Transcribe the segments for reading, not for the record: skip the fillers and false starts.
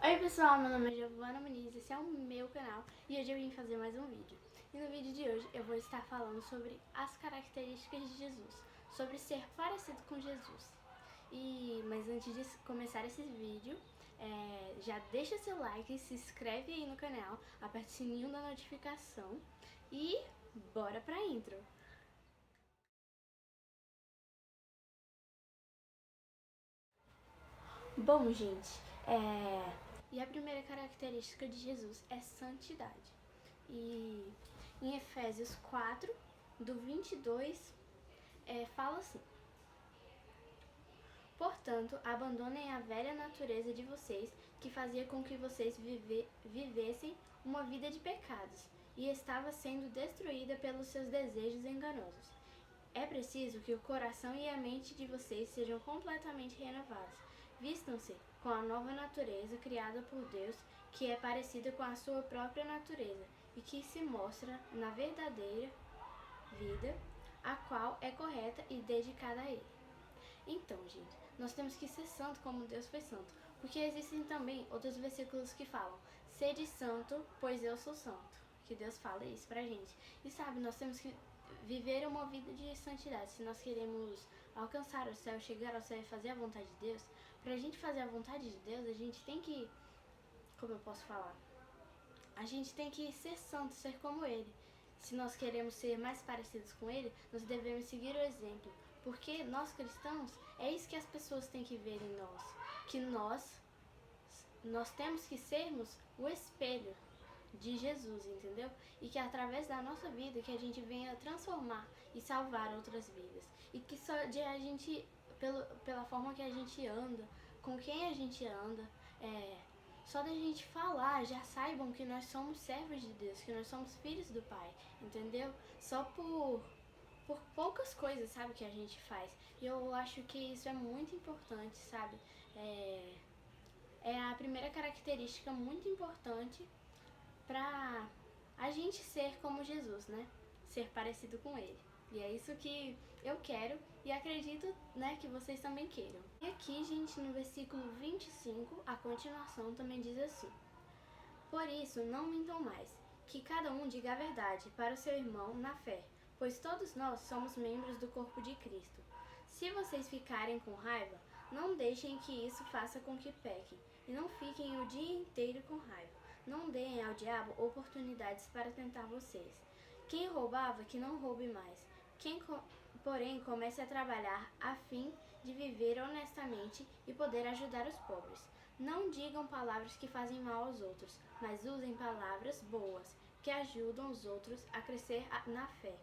Oi pessoal, meu nome é Giovana Muniz, esse é o meu canal e hoje eu vim fazer mais um vídeo. E no vídeo de hoje eu vou estar falando sobre as características de Jesus, sobre ser parecido com Jesus. Mas antes de começar esse vídeo, já deixa seu like, se inscreve aí no canal, aperta o sininho da notificação e bora pra intro! Bom, gente, e a primeira característica de Jesus é santidade. E em Efésios 4, do 22, fala assim: Portanto, abandonem a velha natureza de vocês, que fazia com que vocês vivessem uma vida de pecados, e estava sendo destruída pelos seus desejos enganosos. É preciso que o coração e a mente de vocês sejam completamente renovados. Vistam-se com a nova natureza criada por Deus, que é parecida com a sua própria natureza e que se mostra na verdadeira vida, a qual é correta e dedicada a Ele. Então, gente, nós temos que ser santo como Deus foi santo, porque existem também outros versículos que falam: sede santo, pois eu sou santo. Que Deus fala isso pra gente. E sabe, nós temos que viver uma vida de santidade. Se nós queremos alcançar o céu, chegar ao céu e fazer a vontade de Deus, pra gente fazer a vontade de Deus, a gente tem que, como eu posso falar? A gente tem que ser santo, ser como Ele. Se nós queremos ser mais parecidos com Ele, nós devemos seguir o exemplo. Porque nós cristãos, é isso que as pessoas têm que ver em nós. Que nós temos que sermos o espelho de Jesus, entendeu? E que através da nossa vida que a gente venha transformar e salvar outras vidas. E que só de a gente, pela forma que a gente anda, com quem a gente anda, só da gente falar, já saibam que nós somos servos de Deus, que nós somos filhos do Pai, entendeu? Só por poucas coisas, sabe, que a gente faz. E eu acho que isso é muito importante, sabe? É a primeira característica muito importante pra a gente ser como Jesus, né? Ser parecido com Ele. E é isso que eu quero e acredito, né, que vocês também queiram. E aqui, gente, no versículo 25, a continuação também diz assim: Por isso, não mintam mais, que cada um diga a verdade para o seu irmão na fé, pois todos nós somos membros do corpo de Cristo. Se vocês ficarem com raiva, não deixem que isso faça com que pequem, e não fiquem o dia inteiro com raiva. Não deem ao diabo oportunidades para tentar vocês. Quem roubava, que não roube mais. Porém, comece a trabalhar a fim de viver honestamente e poder ajudar os pobres. Não digam palavras que fazem mal aos outros, mas usem palavras boas, que ajudam os outros a crescer na fé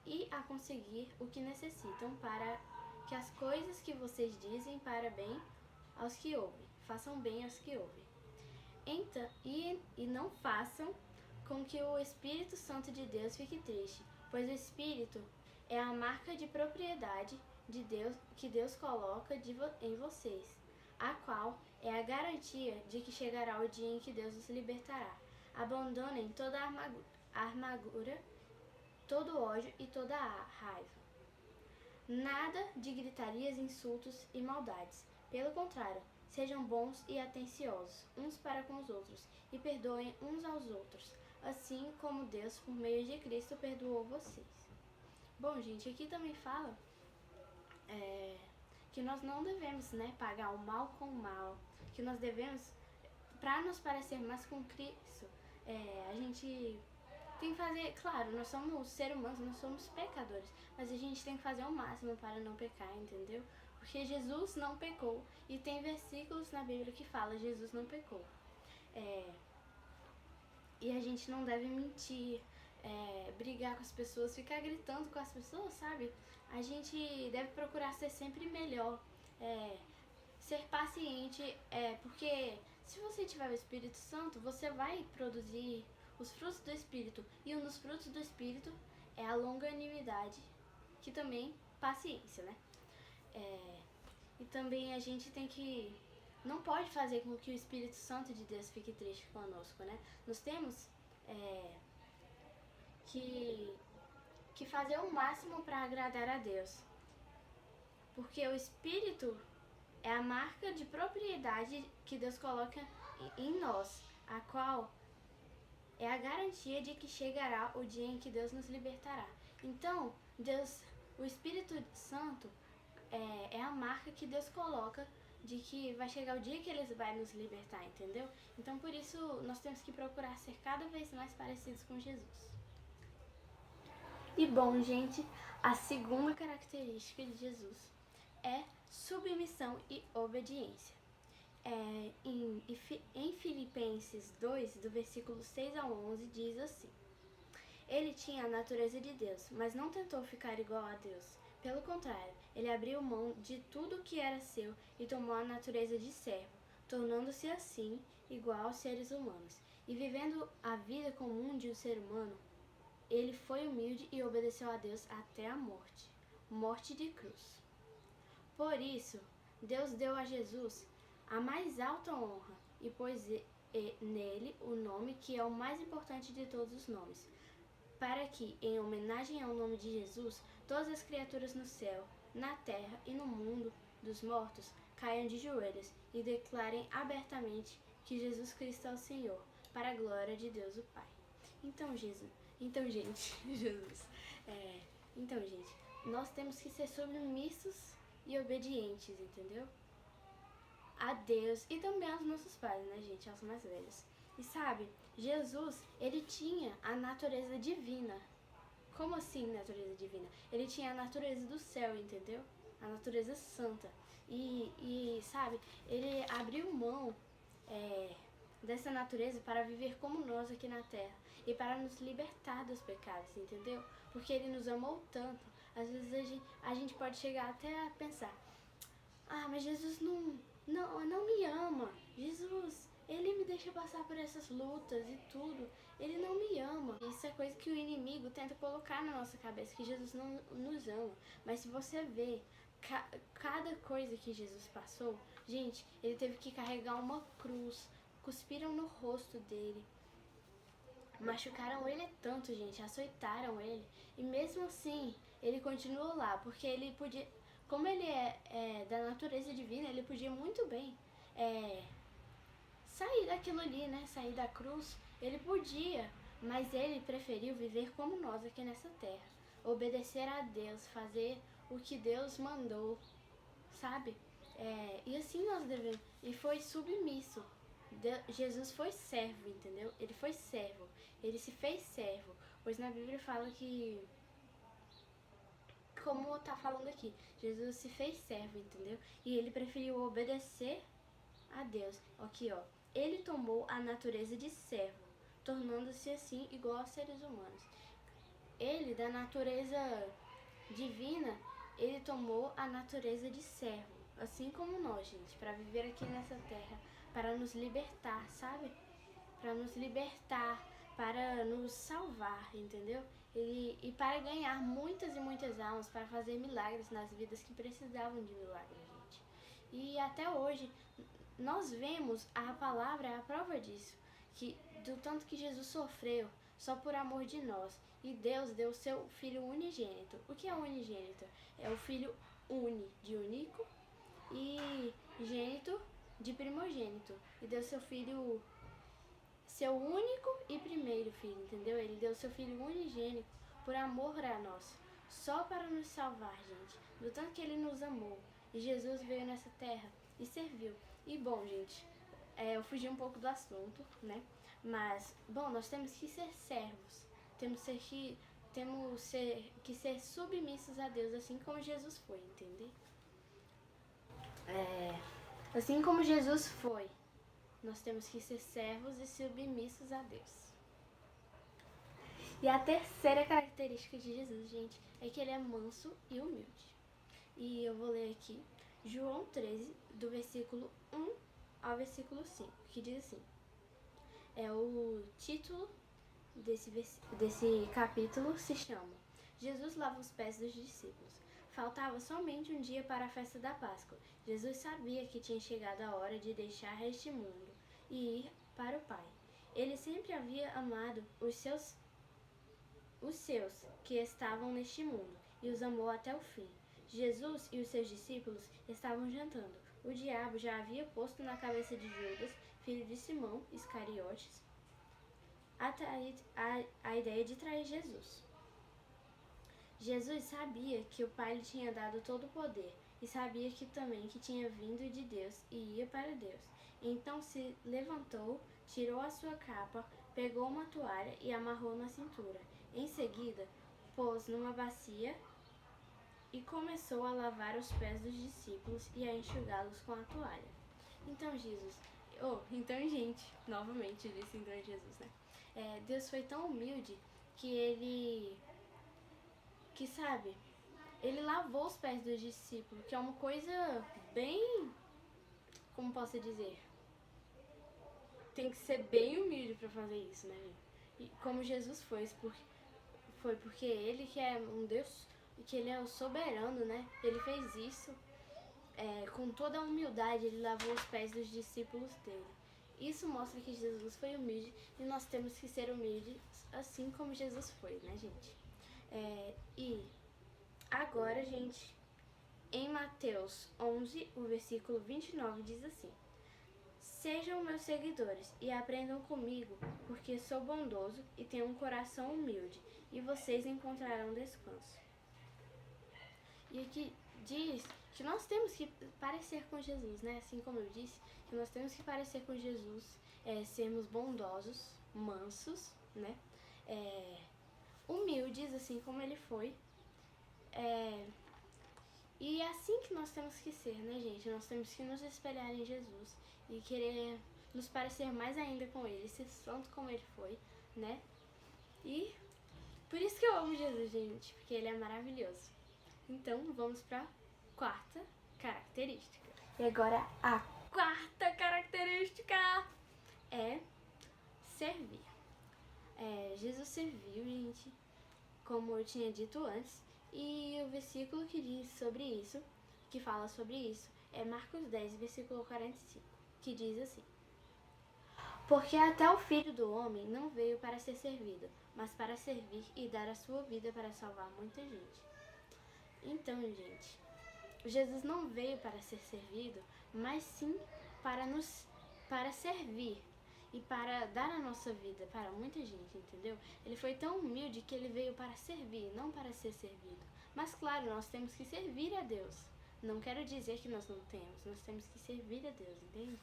e a conseguir o que necessitam para que as coisas que vocês dizem para bem aos que ouvem, façam bem aos que ouvem. Então, e não façam com que o Espírito Santo de Deus fique triste, pois o Espírito é a marca de propriedade de Deus que Deus coloca em vocês, a qual é a garantia de que chegará o dia em que Deus os libertará. Abandonem toda a armadura, todo ódio e toda a raiva. Nada de gritarias, insultos e maldades. Pelo contrário, sejam bons e atenciosos uns para com os outros e perdoem uns aos outros, assim como Deus, por meio de Cristo, perdoou vocês. Bom, gente, aqui também fala que nós não devemos, né, pagar o mal com o mal, que nós devemos, para nos parecer mais com Cristo, a gente tem que fazer, claro, nós somos seres humanos, nós somos pecadores, mas a gente tem que fazer o máximo para não pecar, entendeu? Porque Jesus não pecou, e tem versículos na Bíblia que fala Jesus não pecou. E a gente não deve mentir, brigar com as pessoas, ficar gritando com as pessoas, sabe? A gente deve procurar ser sempre melhor, ser paciente, porque se você tiver o Espírito Santo, você vai produzir os frutos do Espírito. E um dos frutos do Espírito é a longanimidade, que também paciência, né? E também a gente tem que não pode fazer com que o Espírito Santo de Deus fique triste conosco, né? Nós temos que fazer o máximo para agradar a Deus, porque o Espírito é a marca de propriedade que Deus coloca em nós, a qual é a garantia de que chegará o dia em que Deus nos libertará. Então, o Espírito Santo é a marca que Deus coloca de que vai chegar o dia que Ele vai nos libertar, entendeu? Então, por isso, nós temos que procurar ser cada vez mais parecidos com Jesus. E bom, gente, a segunda característica de Jesus é submissão e obediência. Em Filipenses 2, do versículo 6 ao 11, diz assim: Ele tinha a natureza de Deus, mas não tentou ficar igual a Deus. Pelo contrário, ele abriu mão de tudo que era seu e tomou a natureza de servo, tornando-se assim igual aos seres humanos. E vivendo a vida comum de um ser humano, ele foi humilde e obedeceu a Deus até a morte de cruz. Por isso, Deus deu a Jesus a mais alta honra e pôs nele o nome que é o mais importante de todos os nomes, para que, em homenagem ao nome de Jesus, todas as criaturas no céu, na terra e no mundo dos mortos caiam de joelhos e declarem abertamente que Jesus Cristo é o Senhor, para a glória de Deus o Pai. Então, gente, nós temos que ser submissos e obedientes, entendeu? A Deus e também aos nossos pais, né, gente, aos mais velhos. E sabe, Jesus, ele tinha a natureza divina. Como assim natureza divina? Ele tinha a natureza do céu, entendeu? A natureza santa. Sabe, ele abriu mão dessa natureza para viver como nós aqui na terra e para nos libertar dos pecados, entendeu? Porque ele nos amou tanto. Às vezes a gente pode chegar até a pensar: mas Jesus não me ama. Jesus, ele me deixa passar por essas lutas e tudo. Ele não me ama. Isso é coisa que o inimigo tenta colocar na nossa cabeça, que Jesus não nos ama. Mas se você vê cada coisa que Jesus passou, gente, ele teve que carregar uma cruz, cuspiram no rosto dele, machucaram ele tanto, gente, açoitaram ele. E mesmo assim, ele continuou lá, porque ele podia, como ele é da natureza divina, ele podia muito bem sair daquilo ali, né? Sair da cruz, ele podia, mas ele preferiu viver como nós aqui nessa terra, obedecer a Deus, fazer o que Deus mandou, sabe? E assim nós devemos, e foi submisso. Jesus foi servo, entendeu? Ele foi servo, ele se fez servo, pois na Bíblia fala que, como tá falando aqui, Jesus se fez servo, entendeu? E ele preferiu obedecer a Deus. Aqui, ó, ele tomou a natureza de servo, tornando-se assim igual aos seres humanos. Ele, da natureza divina, ele tomou a natureza de servo, assim como nós, gente, para viver aqui nessa terra, para nos libertar, sabe? Para nos libertar, para nos salvar, entendeu? E para ganhar muitas e muitas almas, para fazer milagres nas vidas que precisavam de milagres, gente. E até hoje, nós vemos, a palavra é a prova disso, que do tanto que Jesus sofreu, só por amor de nós. E Deus deu seu Filho unigênito. O que é unigênito? É o Filho de único, e gênito de primogênito. E deu seu Filho, seu único e primeiro Filho, entendeu? Ele deu seu Filho unigênito por amor a nós, só para nos salvar, gente. Do tanto que Ele nos amou. E Jesus veio nessa terra e serviu. E bom, gente, eu fugi um pouco do assunto, né? Mas, bom, nós temos que ser servos. Temos que ser submissos a Deus, assim como Jesus foi, entendeu? Assim como Jesus foi, nós temos que ser servos e submissos a Deus. E a terceira característica de Jesus, gente, é que ele é manso e humilde. E eu vou ler aqui João 13, do versículo 1 ao versículo 5, que diz assim: o título desse capítulo se chama Jesus lava os pés dos discípulos. Faltava somente um dia para a festa da Páscoa. Jesus sabia que tinha chegado a hora de deixar este mundo e ir para o Pai. Ele sempre havia amado os seus que estavam neste mundo, e os amou até o fim. Jesus e os seus discípulos estavam jantando. o diabo já havia posto na cabeça de Judas, filho de Simão Iscariotes, a ideia de trair Jesus. Jesus sabia que o Pai lhe tinha dado todo o poder e sabia que também que tinha vindo de Deus e ia para Deus. Então se levantou, tirou a sua capa, pegou uma toalha e amarrou na cintura. Em seguida, pôs numa bacia e começou a lavar os pés dos discípulos e a enxugá-los com a toalha. Gente, novamente disse então Jesus, né? Deus foi tão humilde que ele lavou os pés dos discípulos, que é uma coisa bem, como posso dizer, tem que ser bem humilde para fazer isso, né, gente? E como Jesus foi porque ele que é um Deus, que ele é o soberano, né? Ele fez isso com toda a humildade, ele lavou os pés dos discípulos dele. Isso mostra que Jesus foi humilde e nós temos que ser humildes assim como Jesus foi, né, gente? E agora, gente, em Mateus 11, o versículo 29 diz assim: Sejam meus seguidores e aprendam comigo, porque sou bondoso e tenho um coração humilde, e vocês encontrarão descanso. E aqui diz que nós temos que parecer com Jesus, né? Assim como eu disse, que nós temos que parecer com Jesus, sermos bondosos, mansos, né? Humildes, assim como ele foi. E é assim que nós temos que ser, né, gente? Nós temos que nos espelhar em Jesus e querer nos parecer mais ainda com ele, ser santo como ele foi, né? E por isso que eu amo Jesus, gente, porque ele é maravilhoso. Então, vamos para a quarta característica. E agora, a quarta característica é servir. Jesus serviu, gente, como eu tinha dito antes, e o versículo que diz sobre isso, que fala sobre isso, é Marcos 10, versículo 45, que diz assim: Porque até o Filho do Homem não veio para ser servido, mas para servir e dar a sua vida para salvar muita gente. Então, gente, Jesus não veio para ser servido, mas sim para servir e para dar a nossa vida para muita gente, entendeu? Ele foi tão humilde que ele veio para servir, não para ser servido. Mas claro, nós temos que servir a Deus. Não quero dizer que nós não temos, nós temos que servir a Deus, entende?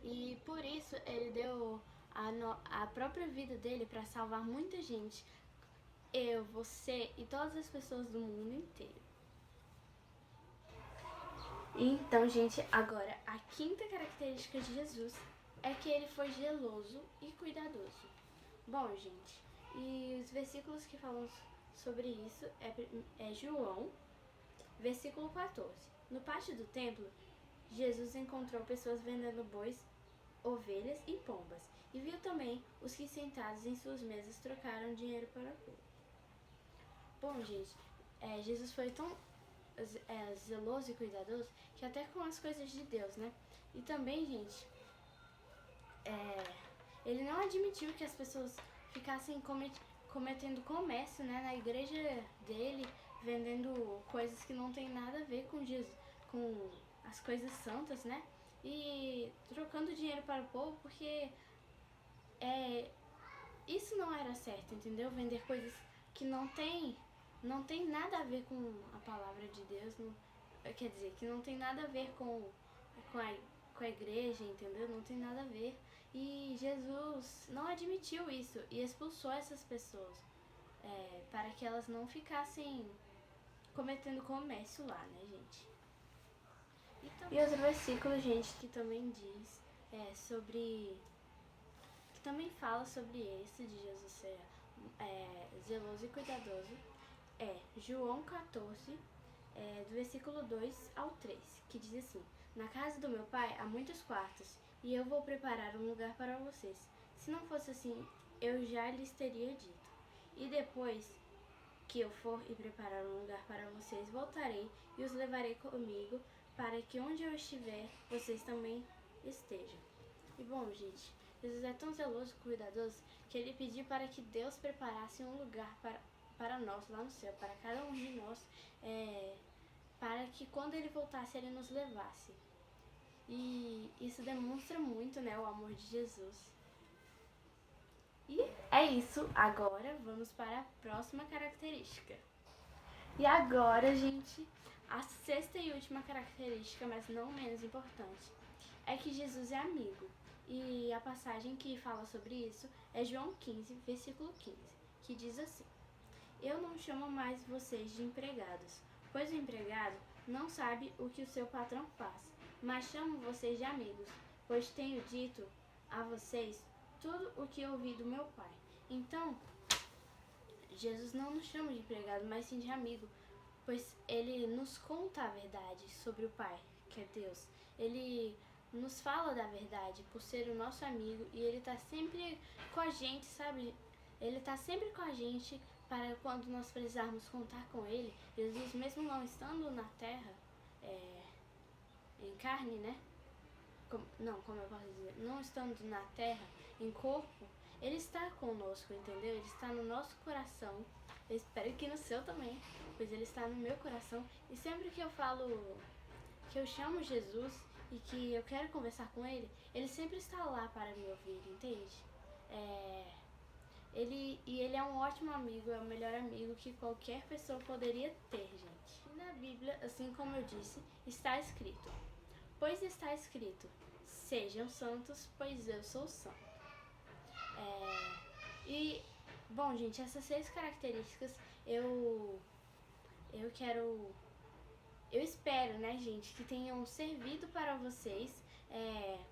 E por isso ele deu a própria vida dele para salvar muita gente. Eu, você e todas as pessoas do mundo inteiro. Então, gente, agora a quinta característica de Jesus é que ele foi zeloso e cuidadoso. Bom, gente, e os versículos que falam sobre isso é João, versículo 14. No pátio do templo, Jesus encontrou pessoas vendendo bois, ovelhas e pombas, e viu também os que sentados em suas mesas trocaram dinheiro para pouco. Bom, gente, Jesus foi tão zeloso e cuidadoso que até com as coisas de Deus, né? E também, gente, ele não admitiu que as pessoas ficassem cometendo comércio, né, na igreja dele, vendendo coisas que não tem nada a ver com Jesus, com as coisas santas, né? E trocando dinheiro para o povo, porque isso não era certo, entendeu? Vender coisas que não tem nada a ver com a palavra de Deus, quer dizer, que não tem nada a ver com a igreja, entendeu? Não tem nada a ver. E Jesus não admitiu isso e expulsou essas pessoas para que elas não ficassem cometendo comércio lá, né, gente? E outro versículo, gente, que também diz que também fala sobre esse de Jesus ser zeloso e cuidadoso, João 14, do versículo 2 ao 3, que diz assim: Na casa do meu pai há muitos quartos, e eu vou preparar um lugar para vocês. Se não fosse assim, eu já lhes teria dito. E depois que eu for e preparar um lugar para vocês, voltarei e os levarei comigo, para que onde eu estiver, vocês também estejam. E bom, gente, Jesus é tão zeloso e cuidadoso que ele pediu para que Deus preparasse um lugar para nós lá no céu, para cada um de nós para que quando ele voltasse ele nos levasse. E isso demonstra muito, né, o amor de Jesus. E é isso, agora vamos para a próxima característica. E agora, gente, a sexta e última característica, mas não menos importante, é que Jesus é amigo. E a passagem que fala sobre isso é João 15, versículo 15, que diz assim: Eu não chamo mais vocês de empregados, pois o empregado não sabe o que o seu patrão faz, mas chamo vocês de amigos, pois tenho dito a vocês tudo o que ouvi do meu Pai. Então, Jesus não nos chama de empregado, mas sim de amigo, pois ele nos conta a verdade sobre o Pai, que é Deus. Ele nos fala da verdade por ser o nosso amigo e ele tá sempre com a gente, sabe? Ele tá sempre com a gente para quando nós precisarmos contar com ele. Jesus, mesmo não estando na terra, em carne, né? Como eu posso dizer? Não estando na terra, em corpo, ele está conosco, entendeu? Ele está no nosso coração. Eu espero que no seu também, pois ele está no meu coração. E sempre que eu falo, que eu chamo Jesus e que eu quero conversar com ele, ele sempre está lá para me ouvir, entende? Ele é um ótimo amigo, é o melhor amigo que qualquer pessoa poderia ter, gente. E na Bíblia, assim como eu disse, está escrito: Pois está escrito, sejam santos, pois eu sou santo. Bom, gente, essas 6 características eu espero, né, gente, que tenham servido para vocês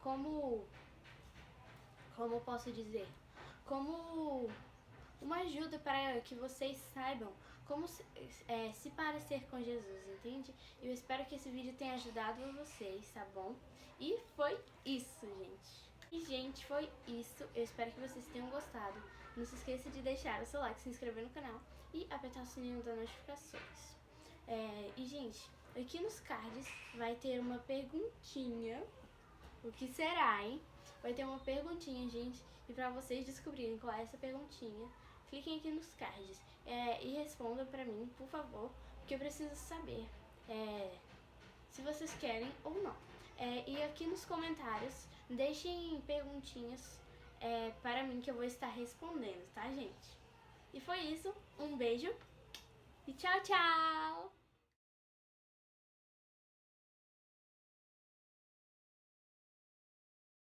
como eu posso dizer, como uma ajuda para que vocês saibam como se parecer com Jesus, entende? Eu espero que esse vídeo tenha ajudado vocês, tá bom? E foi isso, gente. E, gente, foi isso. Eu espero que vocês tenham gostado. Não se esqueça de deixar o seu like, se inscrever no canal e apertar o sininho das notificações. E, gente, aqui nos cards vai ter uma perguntinha. O que será, hein? Vai ter uma perguntinha, gente. E pra vocês descobrirem qual é essa perguntinha, cliquem aqui nos cards e respondam pra mim, por favor, porque eu preciso saber se vocês querem ou não. E aqui nos comentários, deixem perguntinhas para mim que eu vou estar respondendo, tá, gente? E foi isso. Um beijo e tchau, tchau!